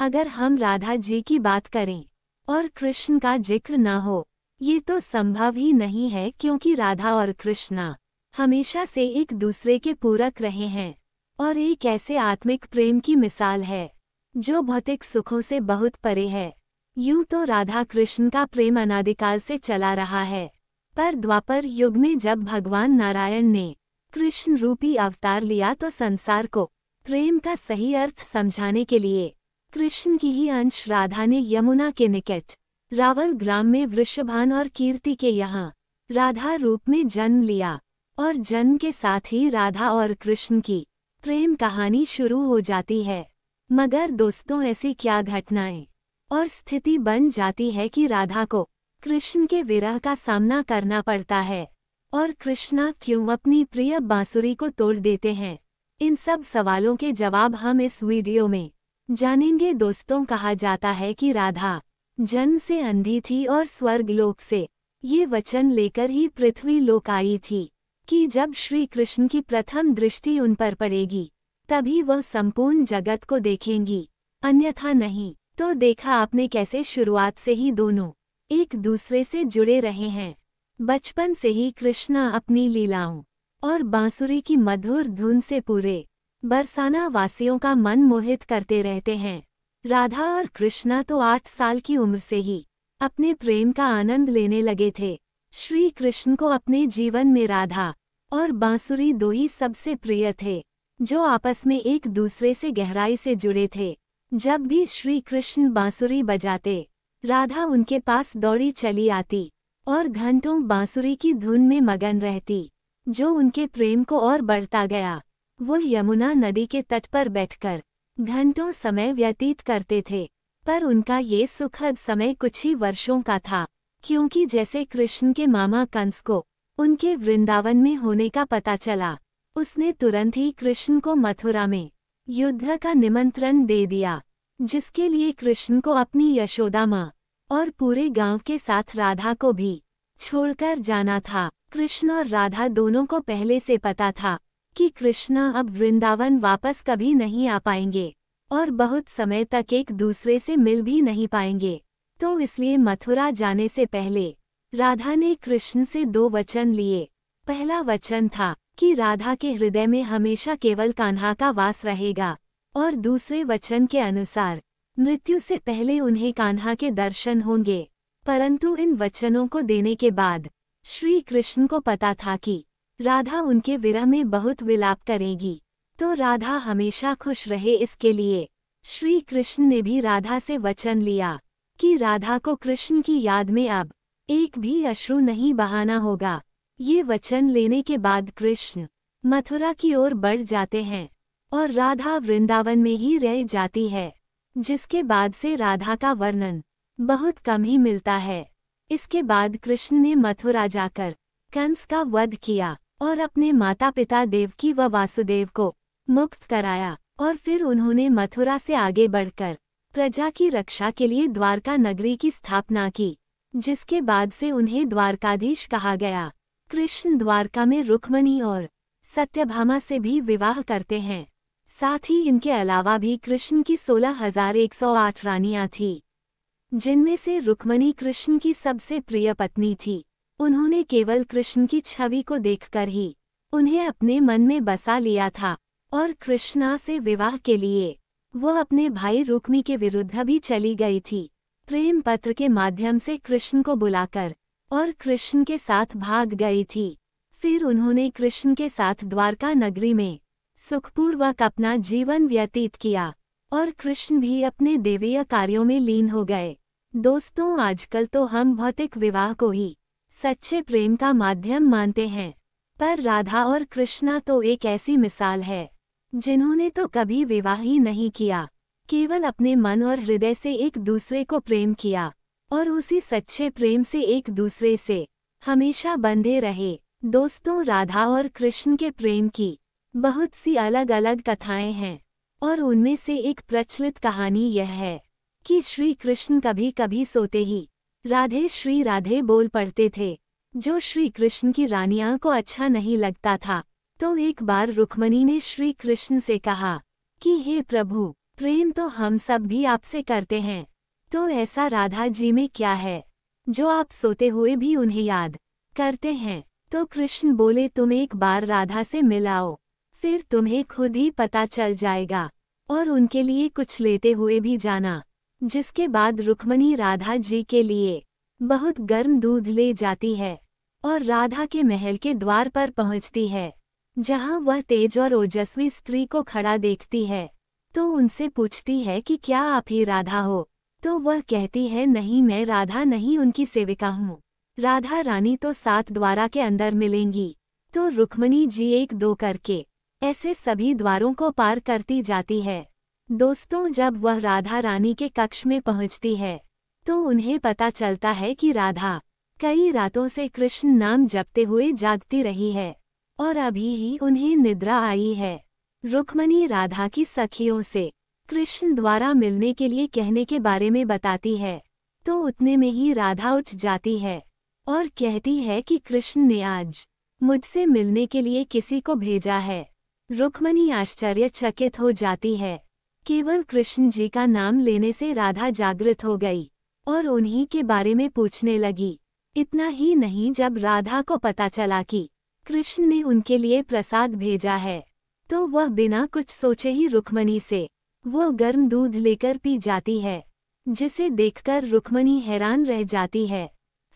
अगर हम राधा जी की बात करें और कृष्ण का जिक्र न हो, ये तो संभव ही नहीं है, क्योंकि राधा और कृष्णा हमेशा से एक दूसरे के पूरक रहे हैं और एक ऐसे आत्मिक प्रेम की मिसाल है जो भौतिक सुखों से बहुत परे है। यूं तो राधा कृष्ण का प्रेम अनादिकाल से चला रहा है, पर द्वापर युग में जब भगवान नारायण ने कृष्ण रूपी अवतार लिया तो संसार को प्रेम का सही अर्थ समझाने के लिए कृष्ण की ही अंश राधा ने यमुना के निकट रावल ग्राम में वृषभान और कीर्ति के यहाँ राधा रूप में जन्म लिया और जन्म के साथ ही राधा और कृष्ण की प्रेम कहानी शुरू हो जाती है। मगर दोस्तों, ऐसी क्या घटनाएं और स्थिति बन जाती है कि राधा को कृष्ण के विरह का सामना करना पड़ता है और कृष्णा क्यों अपनी प्रिय बांसुरी को तोड़ देते हैं? इन सब सवालों के जवाब हम इस वीडियो में जानेंगे। दोस्तों, कहा जाता है कि राधा जन्म से अंधी थी और स्वर्ग लोक से ये वचन लेकर ही पृथ्वी लोक आई थी कि जब श्री कृष्ण की प्रथम दृष्टि उन पर पड़ेगी तभी वह संपूर्ण जगत को देखेंगी, अन्यथा नहीं। तो देखा आपने कैसे शुरुआत से ही दोनों एक दूसरे से जुड़े रहे हैं। बचपन से ही कृष्णा अपनी लीलाओं और बांसुरी की मधुर धुन से पूरे बरसाना वासियों का मन मोहित करते रहते हैं। राधा और कृष्णा तो 8 साल की उम्र से ही अपने प्रेम का आनंद लेने लगे थे। श्री कृष्ण को अपने जीवन में राधा और बांसुरी दो ही सबसे प्रिय थे, जो आपस में एक दूसरे से गहराई से जुड़े थे। जब भी श्री कृष्ण बांसुरी बजाते, राधा उनके पास दौड़ी चली आती और घंटों बांसुरी की धुन में मगन रहती, जो उनके प्रेम को और बढ़ता गया। वो यमुना नदी के तट पर बैठकर घंटों समय व्यतीत करते थे, पर उनका ये सुखद समय कुछ ही वर्षों का था, क्योंकि जैसे कृष्ण के मामा कंस को उनके वृंदावन में होने का पता चला, उसने तुरंत ही कृष्ण को मथुरा में युद्ध का निमंत्रण दे दिया, जिसके लिए कृष्ण को अपनी यशोदा माँ और पूरे गांव के साथ राधा को भी छोड़कर जाना था। कृष्ण और राधा दोनों को पहले से पता था कि कृष्णा अब वृंदावन वापस कभी नहीं आ पाएंगे और बहुत समय तक एक दूसरे से मिल भी नहीं पाएंगे। तो इसलिए मथुरा जाने से पहले राधा ने कृष्ण से 2 वचन लिए। पहला वचन था कि राधा के हृदय में हमेशा केवल कान्हा का वास रहेगा, और दूसरे वचन के अनुसार मृत्यु से पहले उन्हें कान्हा के दर्शन होंगे। परंतु इन वचनों को देने के बाद श्री कृष्ण को पता था कि राधा उनके विरह में बहुत विलाप करेगी, तो राधा हमेशा खुश रहे, इसके लिए श्री कृष्ण ने भी राधा से वचन लिया कि राधा को कृष्ण की याद में अब एक भी अश्रु नहीं बहाना होगा। ये वचन लेने के बाद कृष्ण मथुरा की ओर बढ़ जाते हैं और राधा वृंदावन में ही रह जाती है, जिसके बाद से राधा का वर्णन बहुत कम ही मिलता है। इसके बाद कृष्ण ने मथुरा जाकर कंस का वध किया और अपने माता पिता देवकी व वासुदेव को मुक्त कराया, और फिर उन्होंने मथुरा से आगे बढ़कर प्रजा की रक्षा के लिए द्वारका नगरी की स्थापना की, जिसके बाद से उन्हें द्वारकाधीश कहा गया। कृष्ण द्वारका में रुक्मणी और सत्यभामा से भी विवाह करते हैं। साथ ही इनके अलावा भी कृष्ण की 16,108 रानियां थीं, जिनमें से रुक्मणी कृष्ण की सबसे प्रिय पत्नी थी। उन्होंने केवल कृष्ण की छवि को देखकर ही उन्हें अपने मन में बसा लिया था और कृष्णा से विवाह के लिए वो अपने भाई रुक्मी के विरुद्ध भी चली गई थी। प्रेम पत्र के माध्यम से कृष्ण को बुलाकर और कृष्ण के साथ भाग गई थी। फिर उन्होंने कृष्ण के साथ द्वारका नगरी में सुखपूर्वक अपना जीवन व्यतीत किया और कृष्ण भी अपने देवीय कार्यों में लीन हो गए। दोस्तों, आजकल तो हम भौतिक विवाह को ही सच्चे प्रेम का माध्यम मानते हैं, पर राधा और कृष्णा तो एक ऐसी मिसाल है जिन्होंने तो कभी विवाह ही नहीं किया, केवल अपने मन और हृदय से एक दूसरे को प्रेम किया और उसी सच्चे प्रेम से एक दूसरे से हमेशा बंधे रहे। दोस्तों, राधा और कृष्ण के प्रेम की बहुत सी अलग अलग कथाएं हैं, और उनमें से एक प्रचलित कहानी यह है कि श्री कृष्ण कभी कभी सोते ही राधे श्री राधे बोल पड़ते थे, जो श्री कृष्ण की रानियां को अच्छा नहीं लगता था। तो एक बार रुक्मणी ने श्री कृष्ण से कहा कि हे प्रभु, प्रेम तो हम सब भी आपसे करते हैं, तो ऐसा राधा जी में क्या है जो आप सोते हुए भी उन्हें याद करते हैं? तो कृष्ण बोले, तुम एक बार राधा से मिलाओ, फिर तुम्हें खुद ही पता चल जाएगा, और उनके लिए कुछ लेते हुए भी जाना। जिसके बाद रुक्मणी राधा जी के लिए बहुत गर्म दूध ले जाती है और राधा के महल के द्वार पर पहुंचती है, जहां वह तेज और ओजस्वी स्त्री को खड़ा देखती है। तो उनसे पूछती है कि क्या आप ही राधा हो? तो वह कहती है, नहीं, मैं राधा नहीं, उनकी सेविका हूँ। राधा रानी तो 7 द्वारा के अंदर मिलेंगी। तो रुक्मणी जी 1-2 करके ऐसे सभी द्वारों को पार करती जाती है। दोस्तों, जब वह राधा रानी के कक्ष में पहुंचती है तो उन्हें पता चलता है कि राधा कई रातों से कृष्ण नाम जपते हुए जागती रही है और अभी ही उन्हें निद्रा आई है। रुक्मणी राधा की सखियों से कृष्ण द्वारा मिलने के लिए कहने के बारे में बताती है, तो उतने में ही राधा उठ जाती है और कहती है कि कृष्ण ने आज मुझसे मिलने के लिए किसी को भेजा है। रुक्मणी आश्चर्यचकित हो जाती है। केवल कृष्ण जी का नाम लेने से राधा जागृत हो गई और उन्हीं के बारे में पूछने लगी। इतना ही नहीं, जब राधा को पता चला कि कृष्ण ने उनके लिए प्रसाद भेजा है, तो वह बिना कुछ सोचे ही रुक्मणी से वो गर्म दूध लेकर पी जाती है, जिसे देखकर रुक्मणी हैरान रह जाती है।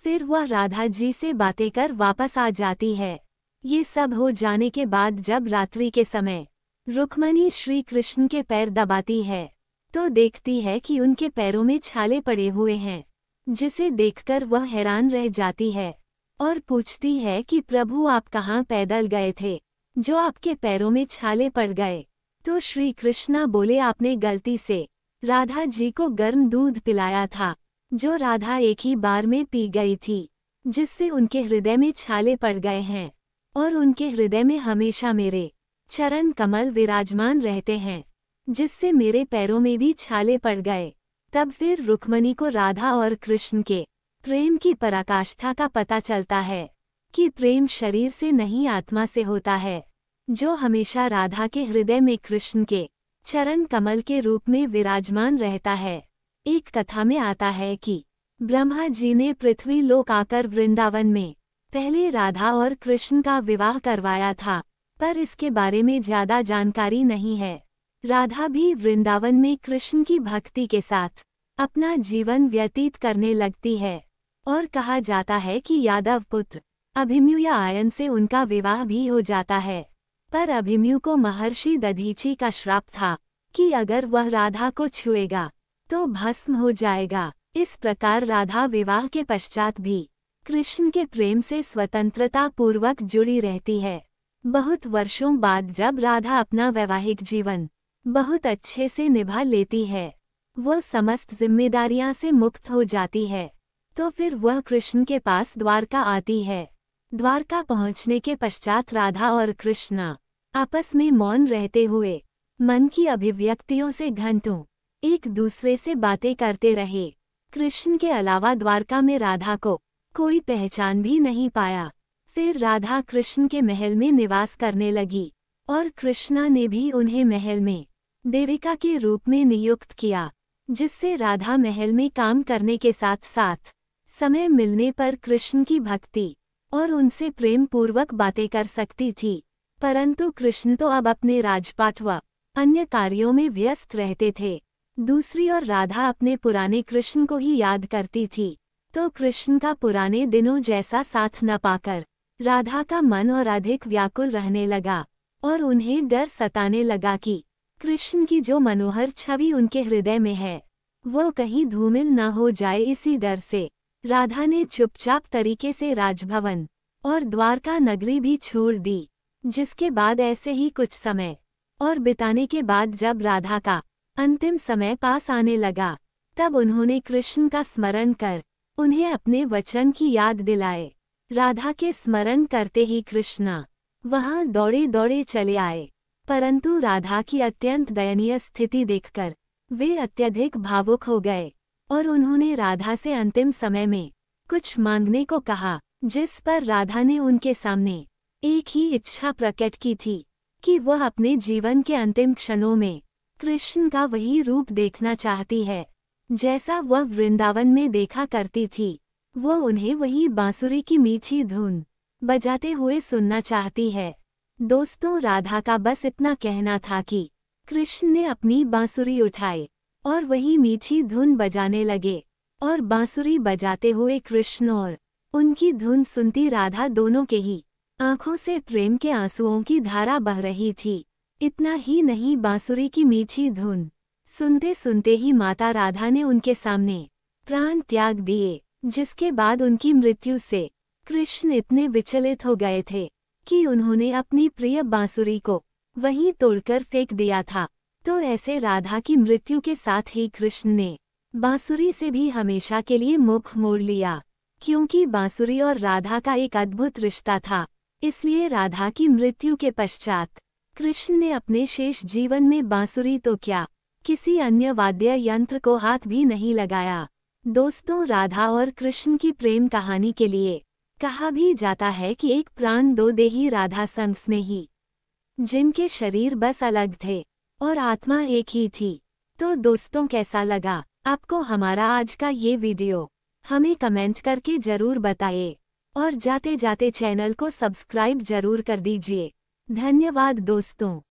फिर वह राधा जी से बातें कर वापस आ जाती है। ये सब हो जाने के बाद जब रात्रि के समय रुक्मणी श्री कृष्ण के पैर दबाती है, तो देखती है कि उनके पैरों में छाले पड़े हुए हैं, जिसे देखकर वह हैरान रह जाती है और पूछती है कि प्रभु, आप कहाँ पैदल गए थे जो आपके पैरों में छाले पड़ गए? तो श्री कृष्णा बोले, आपने गलती से राधा जी को गर्म दूध पिलाया था, जो राधा एक ही बार में पी गई थी, जिससे उनके हृदय में छाले पड़ गए हैं और उनके हृदय में हमेशा मेरे चरण कमल विराजमान रहते हैं, जिससे मेरे पैरों में भी छाले पड़ गए। तब फिर रुक्मणी को राधा और कृष्ण के प्रेम की पराकाष्ठा का पता चलता है कि प्रेम शरीर से नहीं, आत्मा से होता है, जो हमेशा राधा के हृदय में कृष्ण के चरण कमल के रूप में विराजमान रहता है। एक कथा में आता है कि ब्रह्मा जी ने पृथ्वी लोक आकर वृंदावन में पहले राधा और कृष्ण का विवाह करवाया था, पर इसके बारे में ज्यादा जानकारी नहीं है। राधा भी वृंदावन में कृष्ण की भक्ति के साथ अपना जीवन व्यतीत करने लगती है और कहा जाता है कि यादव पुत्र अभिमन्यु या आयन से उनका विवाह भी हो जाता है। पर अभिमन्यु को महर्षि दधीची का श्राप था कि अगर वह राधा को छुएगा तो भस्म हो जाएगा। इस प्रकार राधा विवाह के पश्चात भी कृष्ण के प्रेम से स्वतंत्रता पूर्वक जुड़ी रहती है। बहुत वर्षों बाद जब राधा अपना वैवाहिक जीवन बहुत अच्छे से निभा लेती है, वह समस्त जिम्मेदारियां से मुक्त हो जाती है, तो फिर वह कृष्ण के पास द्वारका आती है। द्वारका पहुंचने के पश्चात राधा और कृष्ण आपस में मौन रहते हुए मन की अभिव्यक्तियों से घंटों एक दूसरे से बातें करते रहे। कृष्ण के अलावा द्वारका में राधा को कोई पहचान भी नहीं पाया। फिर राधा कृष्ण के महल में निवास करने लगी और कृष्णा ने भी उन्हें महल में देविका के रूप में नियुक्त किया, जिससे राधा महल में काम करने के साथ साथ समय मिलने पर कृष्ण की भक्ति और उनसे प्रेम पूर्वक बातें कर सकती थी। परंतु कृष्ण तो अब अपने राजपाट व अन्य कार्यों में व्यस्त रहते थे। दूसरी ओर राधा अपने पुराने कृष्ण को ही याद करती थी, तो कृष्ण का पुराने दिनों जैसा साथ न पाकर राधा का मन और अधिक व्याकुल रहने लगा और उन्हें डर सताने लगा कि कृष्ण की जो मनोहर छवि उनके हृदय में है वो कहीं धूमिल न हो जाए। इसी डर से राधा ने चुपचाप तरीके से राजभवन और द्वारका नगरी भी छोड़ दी। जिसके बाद ऐसे ही कुछ समय और बिताने के बाद जब राधा का अंतिम समय पास आने लगा, तब उन्होंने कृष्ण का स्मरण कर उन्हें अपने वचन की याद दिलाए। राधा के स्मरण करते ही कृष्णा वहां दौड़े दौड़े चले आए, परंतु राधा की अत्यंत दयनीय स्थिति देखकर वे अत्यधिक भावुक हो गए और उन्होंने राधा से अंतिम समय में कुछ मांगने को कहा, जिस पर राधा ने उनके सामने एक ही इच्छा प्रकट की थी कि वह अपने जीवन के अंतिम क्षणों में कृष्ण का वही रूप देखना चाहती है जैसा वह वृंदावन में देखा करती थी। वो उन्हें वही बांसुरी की मीठी धुन बजाते हुए सुनना चाहती है। दोस्तों, राधा का बस इतना कहना था कि कृष्ण ने अपनी बांसुरी उठाई और वही मीठी धुन बजाने लगे, और बांसुरी बजाते हुए कृष्ण और उनकी धुन सुनती राधा दोनों के ही आंखों से प्रेम के आंसुओं की धारा बह रही थी। इतना ही नहीं, बांसुरी की मीठी धुन सुनते सुनते ही माता राधा ने उनके सामने प्राण त्याग दिए, जिसके बाद उनकी मृत्यु से कृष्ण इतने विचलित हो गए थे कि उन्होंने अपनी प्रिय बांसुरी को वहीं तोड़कर फेंक दिया था। तो ऐसे राधा की मृत्यु के साथ ही कृष्ण ने बांसुरी से भी हमेशा के लिए मुख मोड़ लिया, क्योंकि बांसुरी और राधा का एक अद्भुत रिश्ता था। इसलिए राधा की मृत्यु के पश्चात कृष्ण ने अपने शेष जीवन में बांसुरी तो क्या, किसी अन्य वाद्य यंत्र को हाथ भी नहीं लगाया। दोस्तों, राधा और कृष्ण की प्रेम कहानी के लिए कहा भी जाता है कि एक प्राण दो देही राधा संग स्नेही, जिनके शरीर बस अलग थे और आत्मा एक ही थी। तो दोस्तों, कैसा लगा आपको हमारा आज का ये वीडियो? हमें कमेंट करके जरूर बताइए, और जाते जाते चैनल को सब्सक्राइब जरूर कर दीजिए। धन्यवाद दोस्तों।